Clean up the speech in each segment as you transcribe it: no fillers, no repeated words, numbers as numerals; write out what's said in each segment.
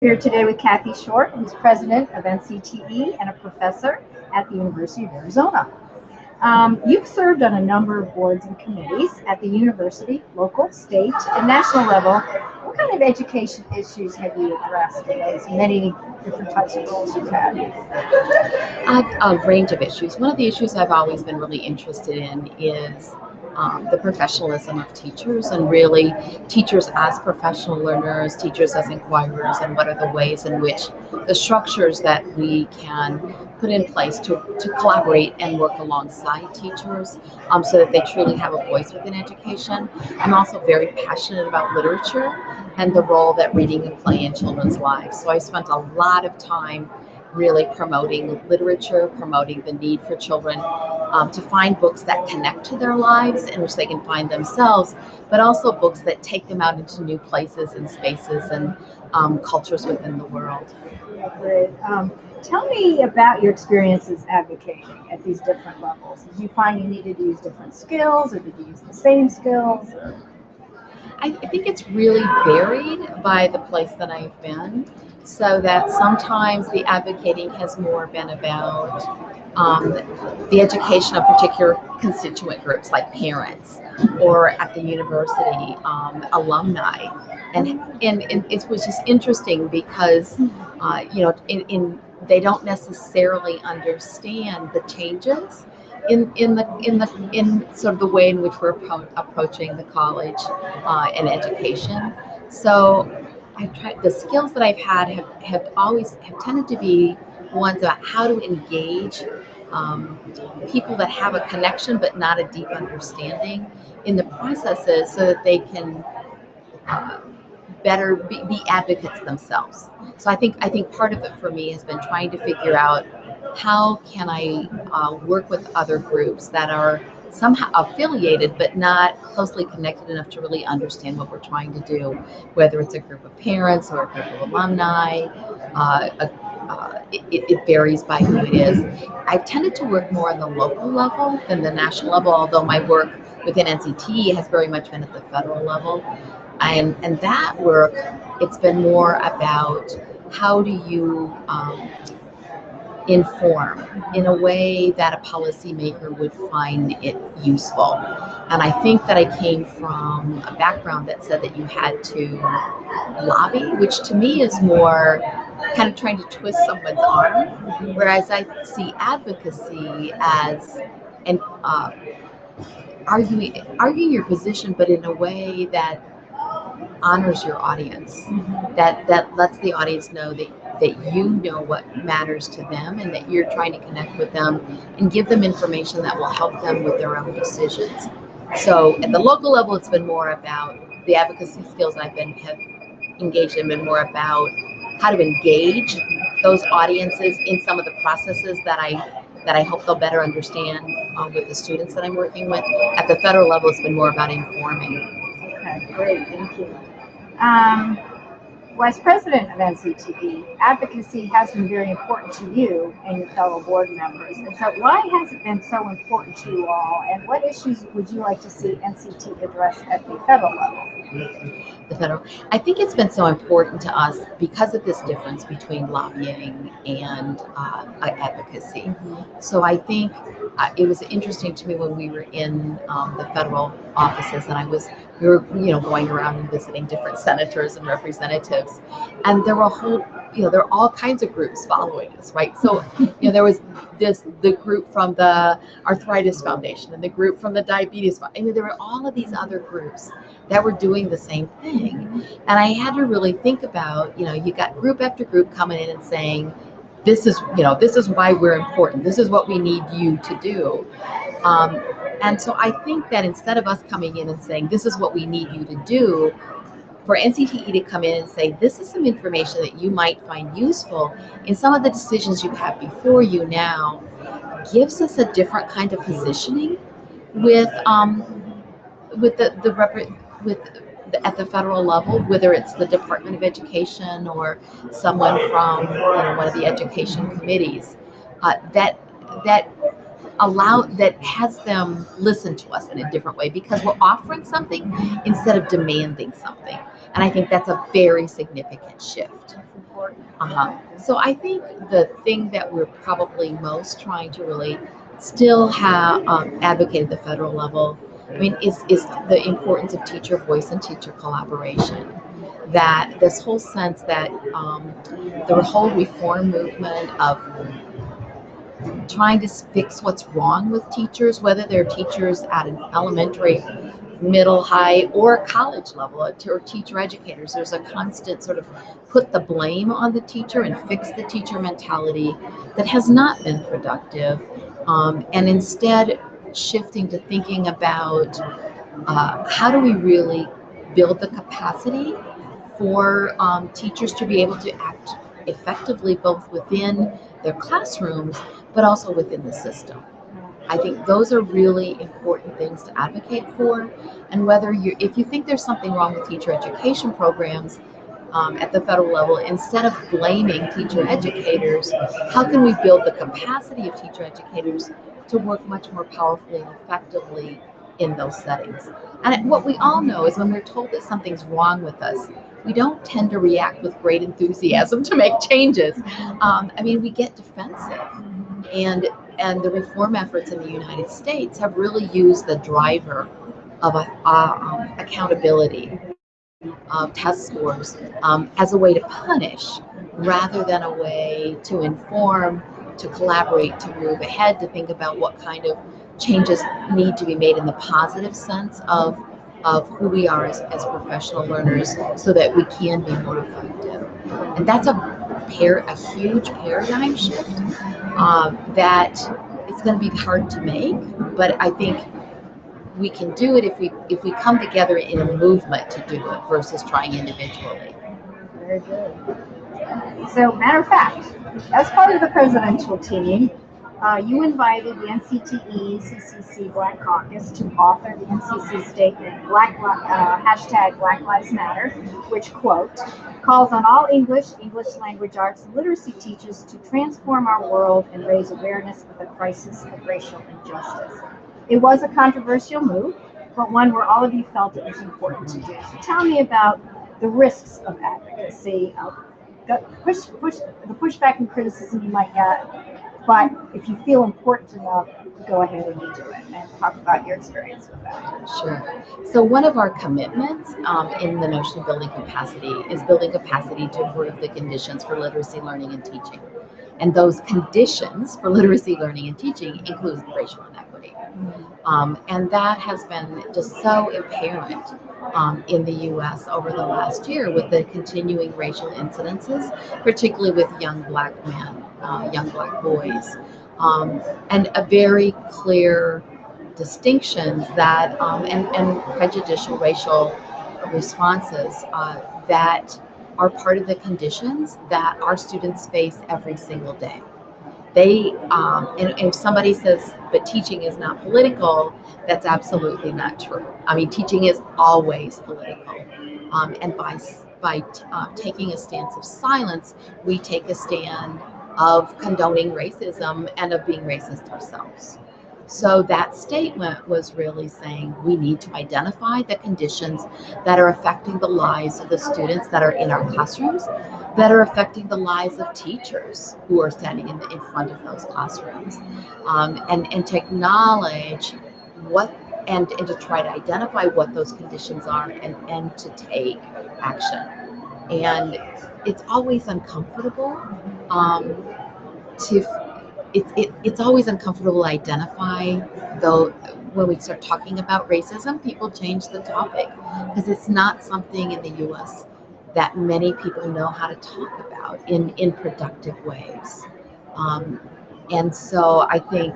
Here today with Kathy Short, who's president of NCTE and a professor at the University of Arizona. You've served on a number of boards and committees at the university, local, state, and national level. What kind of education issues have you addressed in those many different types of roles you've had? A range of issues. One of the issues I've always been really interested in is the professionalism of teachers, and really teachers as professional learners, teachers as inquirers, and what are the ways in which the structures that we can put in place to collaborate and work alongside teachers so that they truly have a voice within education. I'm also very passionate about literature and the role that reading can play in children's lives. So I spent a lot of time really promoting literature, promoting the need for children to find books that connect to their lives in which they can find themselves, but also books that take them out into new places and spaces and cultures within the world. Great. Tell me about your experiences advocating at these different levels. Did you find you needed to use different skills, or did you use the same skills? I think it's really varied by the place that I've been, so that sometimes the advocating has more been about the education of particular constituent groups like parents, or at the university, alumni. And it was just interesting because, they don't necessarily understand the changes in sort of the way in which we're approaching the college and education. So I've tried, the skills that I've had have tended to be ones about how to engage people that have a connection but not a deep understanding in the processes, so that they can uh, better be advocates themselves. So I think part of it for me has been trying to figure out how can I work with other groups that are somehow affiliated but not closely connected enough to really understand what we're trying to do, whether it's a group of parents or a group of alumni. It varies by who it is. I've tended to work more on the local level than the national level, although my work within NCT has very much been at the federal level. And that work, it's been more about how do you inform in a way that a policymaker would find it useful. And I think that I came from a background that said that you had to lobby, which to me is more kind of trying to twist someone's arm, whereas I see advocacy as an arguing your position, but in a way that honors your audience, that lets the audience know that you know what matters to them, and that you're trying to connect with them and give them information that will help them with their own decisions. So at the local level, it's been more about the advocacy skills have engaged in, been more about how to engage those audiences in some of the processes that I hope they'll better understand with the students that I'm working with. At the federal level, it's been more about informing. Okay, great, thank you. Um, As president of NCTE, advocacy has been very important to you and your fellow board members. And so, why has it been so important to you all? And what issues would you like to see NCT address at the federal level? The federal. I think it's been so important to us because of this difference between lobbying and advocacy. So I think it was interesting to me when we were in the federal offices, and we were going around and visiting different senators and representatives, and there were a whole there are all kinds of groups following us, right? So there was the group from the Arthritis Foundation and the group from the Diabetes Foundation. I mean, there were all of these other groups that were doing the same thing, and I had to really think about you got group after group coming in and saying, this is why we're important, this is what we need you to do. And so I think that instead of us coming in and saying, this is what we need you to do, for NCTE to come in and say, this is some information that you might find useful in some of the decisions you have before you now, gives us a different kind of positioning with with at the federal level, whether it's the Department of Education or someone from one of the education committees, that that has them listen to us in a different way, because we're offering something instead of demanding something. And I think that's a very significant shift. important. So I think the thing that we're probably most trying to really still have advocate at the federal level, I mean, is the importance of teacher voice and teacher collaboration. That this whole sense that the whole reform movement of trying to fix what's wrong with teachers, whether they're teachers at an elementary, middle, high, or college level, or teacher educators. There's a constant sort of put the blame on the teacher and fix the teacher mentality that has not been productive, and instead shifting to thinking about how do we really build the capacity for teachers to be able to act effectively both within their classrooms but also within the system. I think those are really important things to advocate for. And if you think there's something wrong with teacher education programs at the federal level, instead of blaming teacher educators, how can we build the capacity of teacher educators to work much more powerfully and effectively in those settings? And what we all know is when we're told that something's wrong with us, we don't tend to react with great enthusiasm to make changes. I mean, we get defensive. And the reform efforts in the United States have really used the driver of accountability, test scores, as a way to punish rather than a way to inform, to collaborate, to move ahead, to think about what kind of changes need to be made in the positive sense of who we are as professional learners so that we can be more effective. And that's a huge paradigm shift that it's going to be hard to make, but I think we can do it if we come together in a movement to do it versus trying individually. Very good. So, matter of fact, as part of the presidential team, you invited the NCTE CCC Black Caucus to author the NCC statement hashtag Black Lives Matter, which, quote, calls on all English language arts, and literacy teachers to transform our world and raise awareness of the crisis of racial injustice. It was a controversial move, but one where all of you felt it was important to do. So tell me about the risks of advocacy, the pushback and criticism you might get, but if you feel important enough, go ahead and do it, and talk about your experience with that. Sure. So one of our commitments in the notion of building capacity is building capacity to improve the conditions for literacy, learning, and teaching. And those conditions for literacy, learning, and teaching include racial inequity. And that has been just so apparent in the U.S. over the last year with the continuing racial incidences, particularly with young Black men, young Black boys, and a very clear distinctions that and prejudicial racial responses that are part of the conditions that our students face every single day. They and if somebody says, but teaching is not political, that's absolutely not true. I mean, teaching is always political, and by taking a stance of silence, we take a stand of condoning racism and of being racist ourselves. So that statement was really saying we need to identify the conditions that are affecting the lives of the students that are in our classrooms, that are affecting the lives of teachers who are standing in front of those classrooms, and to acknowledge what and to try to identify what those conditions are and to take action. And it's always uncomfortable it's always uncomfortable to identify, though when we start talking about racism, people change the topic because it's not something in the U.S. that many people know how to talk about in productive ways. And so I think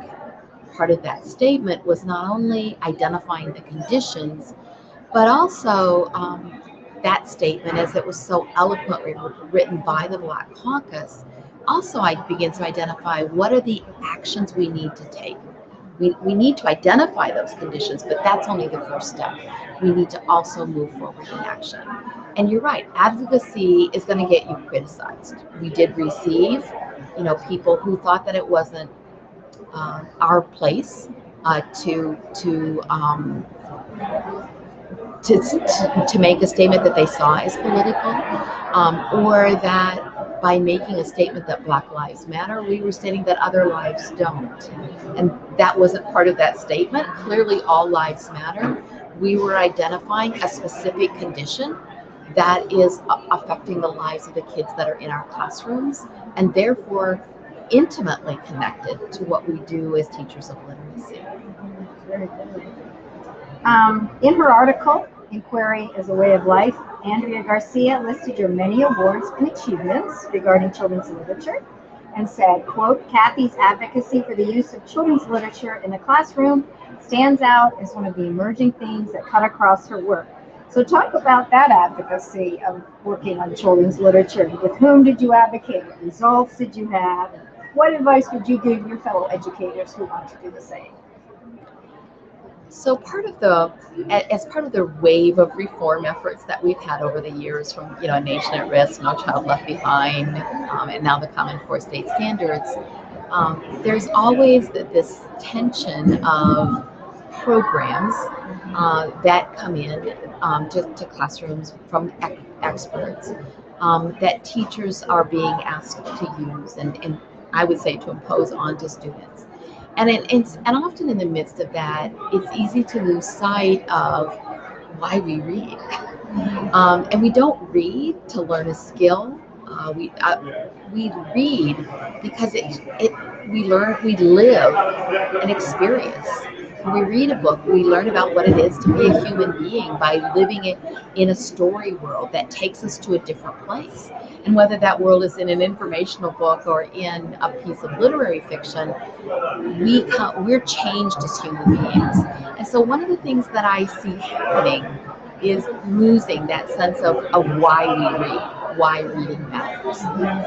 part of that statement was not only identifying the conditions, but also that statement, as it was so eloquently written by the Black Caucus, also I begin to identify what are the actions we need to take. We need to identify those conditions, but that's only the first step. We need to also move forward in action. And you're right, advocacy is going to get you criticized. We did receive, people who thought that it wasn't our place to make a statement that they saw as political, or that by making a statement that Black lives matter, we were stating that other lives don't. And that wasn't part of that statement. Clearly, all lives matter. We were identifying a specific condition that is affecting the lives of the kids that are in our classrooms, and therefore intimately connected to what we do as teachers of literacy. Very good. In her article, Inquiry as a Way of Life, Andrea Garcia listed your many awards and achievements regarding children's literature and said, quote, Kathy's advocacy for the use of children's literature in the classroom stands out as one of the emerging themes that cut across her work. So talk about that advocacy of working on children's literature. With whom did you advocate? What results did you have? And what advice would you give your fellow educators who want to do the same? So as part of the wave of reform efforts that we've had over the years, from A Nation at Risk, No Child Left Behind, and now the Common Core State Standards, there's always this tension of programs that come in to classrooms from experts that teachers are being asked to use, and I would say to impose onto students. And and often in the midst of that, it's easy to lose sight of why we read. And we don't read to learn a skill. We read because we live an experience. When we read a book, we learn about what it is to be a human being by living it in a story world that takes us to a different place. And whether that world is in an informational book or in a piece of literary fiction, we're changed as human beings. And so one of the things that I see happening is losing that sense of why we read, why reading matters.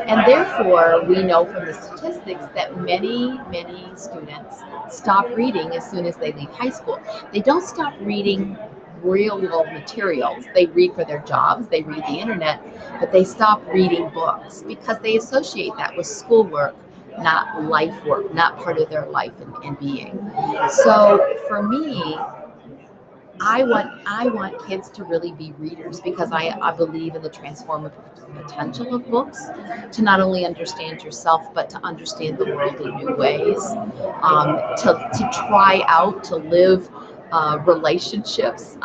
And therefore, we know from the statistics that many students stop reading as soon as they leave high school. They don't stop reading real world materials. They read for their jobs, they read the internet, but they stop reading books because they associate that with schoolwork, not life work, not part of their life and being. So for me, I want kids to really be readers because I believe in the transformative potential of books to not only understand yourself but to understand the world in new ways, to try out, to live relationships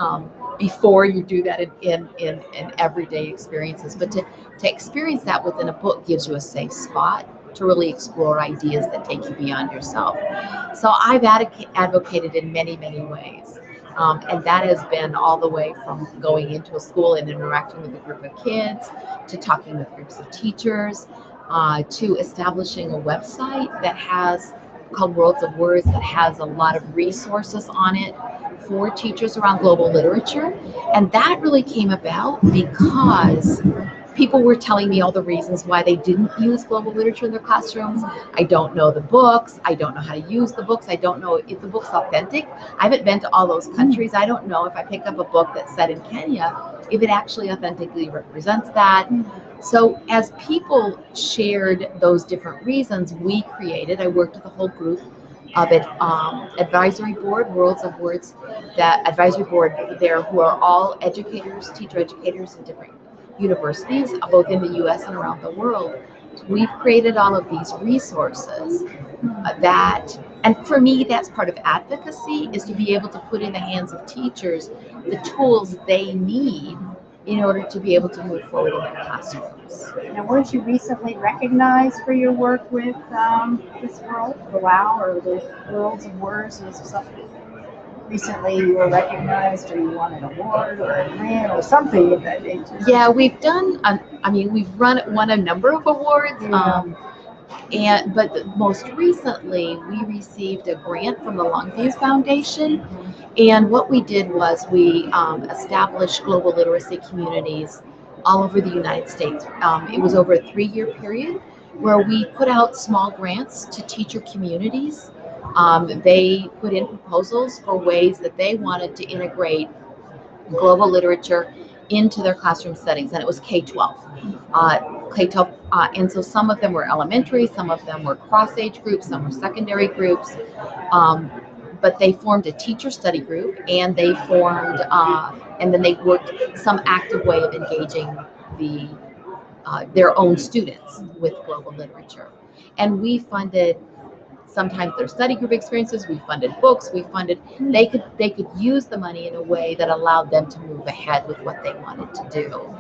before you do that in everyday experiences. But to experience that within a book gives you a safe spot to really explore ideas that take you beyond yourself. So I've advocated in many ways. And that has been all the way from going into a school and interacting with a group of kids, to talking with groups of teachers, to establishing a website that has called Worlds of Words that has a lot of resources on it for teachers around global literature. And that really came about because people were telling me all the reasons why they didn't use global literature in their classrooms. I don't know the books. I don't know how to use the books. I don't know if the book's authentic. I haven't been to all those countries. I don't know if I pick up a book that's set in Kenya, if it actually authentically represents that. So as people shared those different reasons, I worked with a whole group of it, advisory board, Worlds of Words, that advisory board there who are all educators, teacher educators in different universities, both in the US and around the world. We've created all of these resources and for me, that's part of advocacy, is to be able to put in the hands of teachers the tools they need in order to be able to move forward in their classrooms. Now, weren't you recently recognized for your work with this world, the WOW, or the Worlds of Words? Was something recently you were recognized, or you won an award or a grant or something of that nature? Yeah, we've done. We've won a number of awards. Yeah. But most recently, we received a grant from the Longview Foundation, and what we did was we established global literacy communities all over the United States. It was over a 3-year period where we put out small grants to teacher communities. They put in proposals for ways that they wanted to integrate global literature into their classroom settings, and it was K-12. K-12, and so some of them were elementary, some of them were cross-age groups, some were secondary groups, but they formed a teacher study group, and they formed, and then they worked some active way of engaging the their own students with global literature. And we funded sometimes their study group experiences. We funded books. We funded they could use the money in a way that allowed them to move ahead with what they wanted to do.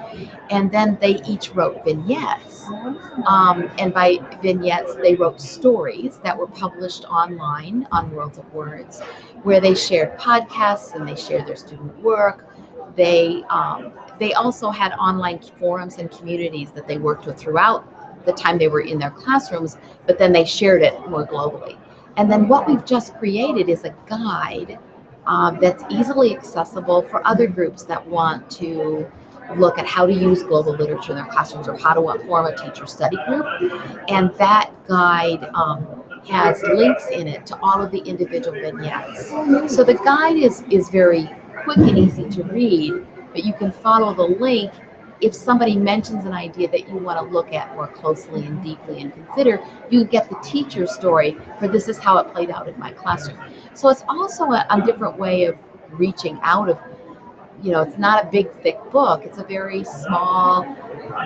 And then they each wrote vignettes. And by vignettes, they wrote stories that were published online on Worlds of Words, where they shared podcasts and they shared their student work. They also had online forums and communities that they worked with throughout the time they were in their classrooms, but then they shared it more globally. And then what we've just created is a guide that's easily accessible for other groups that want to look at how to use global literature in their classrooms or how to form a teacher study group. And that guide has links in it to all of the individual vignettes. So the guide is very quick and easy to read, but you can follow the link. If somebody mentions an idea that you want to look at more closely and deeply and consider, you get the teacher's story for this is how it played out in my classroom. So it's also a different way of reaching out of, it's not a big, thick book. It's a very small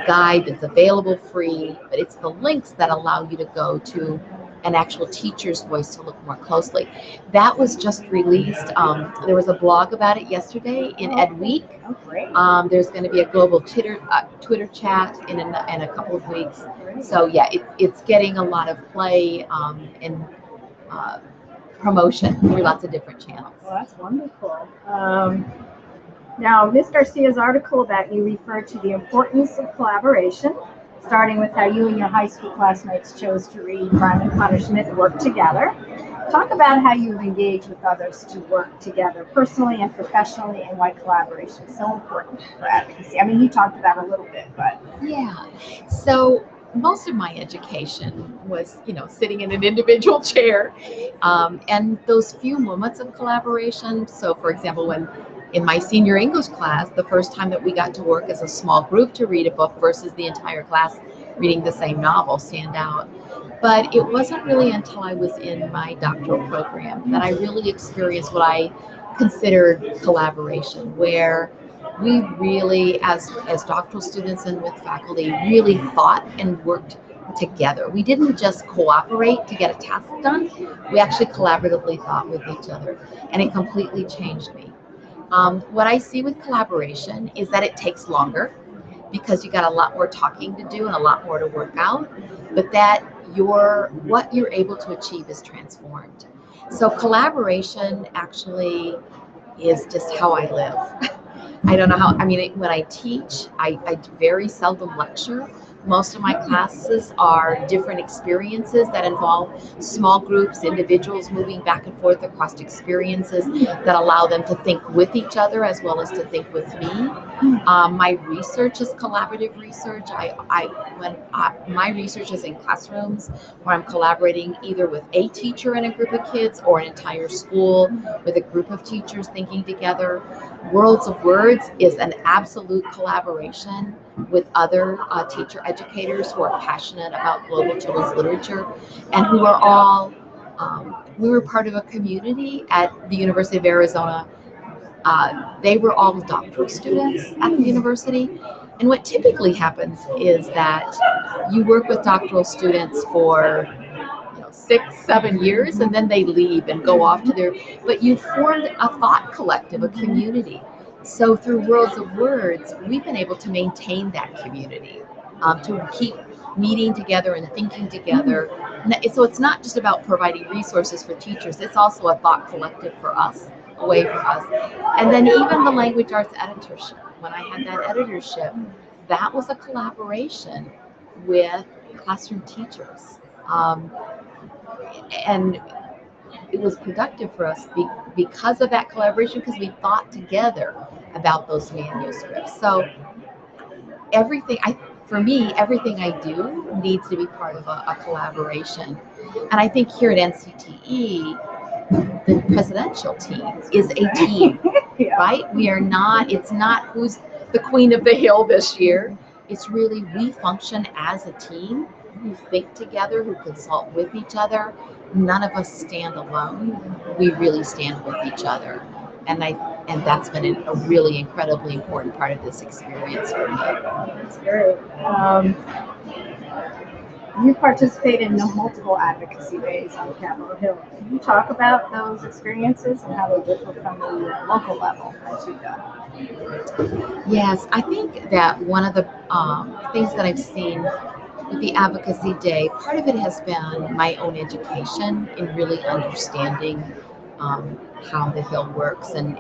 guide that's available free, but it's the links that allow you to go to an actual teacher's voice to look more closely. That was just released. There was a blog about it yesterday in Ed Week. There's going to be a global Twitter chat in a couple of weeks. So yeah, it's getting a lot of play and promotion through lots of different channels. Well, that's wonderful. Now, Ms. Garcia's article about you referred to the importance of collaboration, starting with how you and your high school classmates chose to read Crime and Punishment and work together. Talk about how you've engaged with others to work together personally and professionally, and why collaboration is so important for advocacy. I mean, you talked about it a little bit, but... Yeah. So most of my education was, sitting in an individual chair, and those few moments of collaboration. So, for example, when in my senior English class, the first time that we got to work as a small group to read a book versus the entire class reading the same novel stand out. But it wasn't really until I was in my doctoral program that I really experienced what I considered collaboration, where we really, as doctoral students and with faculty, really thought and worked together. We didn't just cooperate to get a task done. We actually collaboratively thought with each other, and it completely changed me. What I see with collaboration is that it takes longer because you got a lot more talking to do and a lot more to work out, but that what you're able to achieve is transformed. So collaboration actually is just how I live. I don't know when I teach, I very seldom lecture. Most of my classes are different experiences that involve small groups, individuals moving back and forth across experiences that allow them to think with each other as well as to think with me. My research is collaborative research. My research is in classrooms where I'm collaborating either with a teacher and a group of kids or an entire school with a group of teachers thinking together. Worlds of Words is an absolute collaboration with other teacher educators who are passionate about global children's literature and who are all, we were part of a community at the University of Arizona. They were all doctoral students at the university. And what typically happens is that you work with doctoral students for 6-7 years, and then they leave and go off to but you formed a thought collective, a community. So through Worlds of Words, we've been able to maintain that community, to keep meeting together and thinking together. So it's not just about providing resources for teachers, it's also a thought collective for us, a way for us. And then even the language arts editorship, when I had that editorship, that was a collaboration with classroom teachers. And it was productive for us because of that collaboration, because we thought together about those manuscripts. So for me, everything I do needs to be part of a collaboration. And I think here at NCTE, the presidential team is a team, right? It's not who's the queen of the hill this year. It's really we function as a team who think together, who consult with each other. None of us stand alone. We really stand with each other. And and that's been a really incredibly important part of this experience for me. That's great. You participate in multiple advocacy days on Capitol Hill. Can you talk about those experiences and how they differ from the local level that you've done? Yes, I think that one of the things that I've seen with the Advocacy Day, part of it has been my own education in really understanding how the Hill works and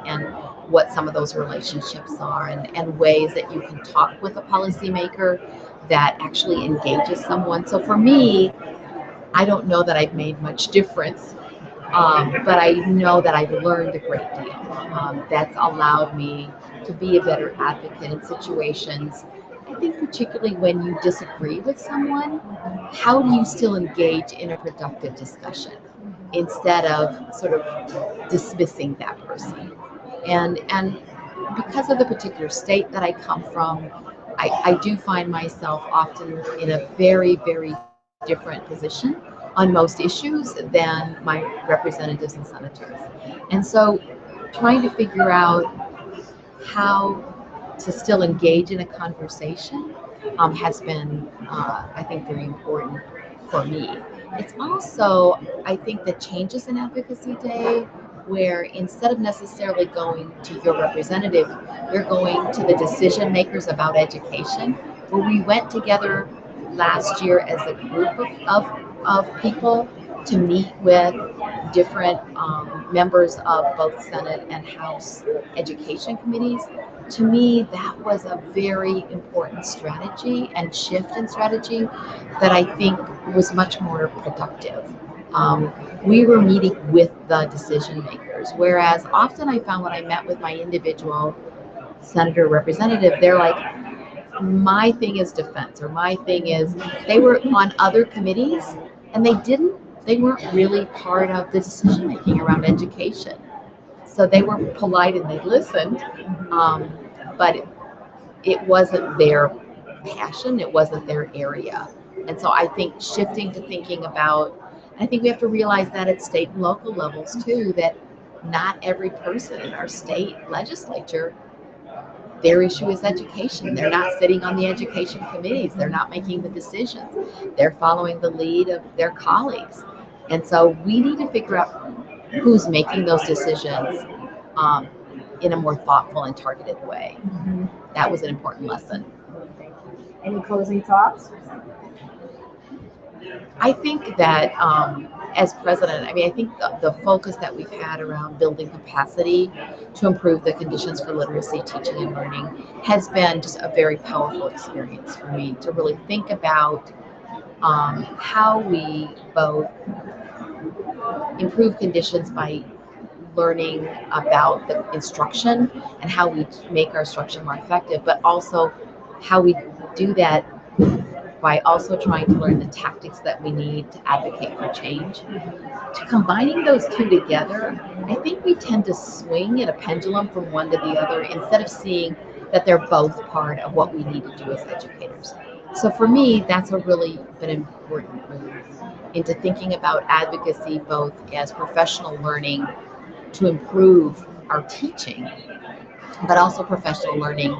what some of those relationships are and ways that you can talk with a policymaker that actually engages someone. So for me, I don't know that I've made much difference, but I know that I've learned a great deal. That's allowed me to be a better advocate in situations. I think particularly when you disagree with someone, how do you still engage in a productive discussion instead of sort of dismissing that person? And because of the particular state that I come from, I do find myself often in a very, very different position on most issues than my representatives and senators. And so trying to figure out how to still engage in a conversation has been, I think, very important for me. It's also, I think, the changes in Advocacy Day, where instead of necessarily going to your representative, you're going to the decision makers about education. Where we went together last year as a group of people to meet with different members of both Senate and House education committees. To me, that was a very important strategy and shift in strategy that I think was much more productive. We were meeting with the decision makers, whereas often I found when I met with my individual senator or representative, they're like, my thing is defense, or my thing is, they were on other committees and they weren't really part of the decision making around education. So they were polite and they listened, but it wasn't their passion, it wasn't their area. And so I think shifting to thinking about, and I think we have to realize that at state and local levels too, that not every person in our state legislature, their issue is education. They're not sitting on the education committees. They're not making the decisions. They're following the lead of their colleagues. And so we need to figure out who's making those decisions um, in a more thoughtful and targeted way. That was an important lesson. Any closing thoughts? I think that as president, I mean, I think the focus that we've had around building capacity to improve the conditions for literacy, teaching, and learning has been just a very powerful experience for me to really think about how we both improve conditions by learning about the instruction and how we make our instruction more effective, but also how we do that by also trying to learn the tactics that we need to advocate for change. To combining those two together, I think we tend to swing in a pendulum from one to the other instead of seeing that they're both part of what we need to do as educators. So for me, that's a really been important move into thinking about advocacy both as professional learning to improve our teaching, but also professional learning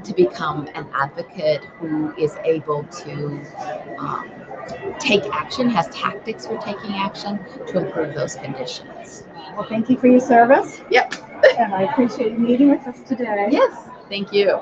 to become an advocate who is able to um, take action, has tactics for taking action to improve those conditions. Well, thank you for your service. Yep. And I appreciate you meeting with us today. Yes. Thank you.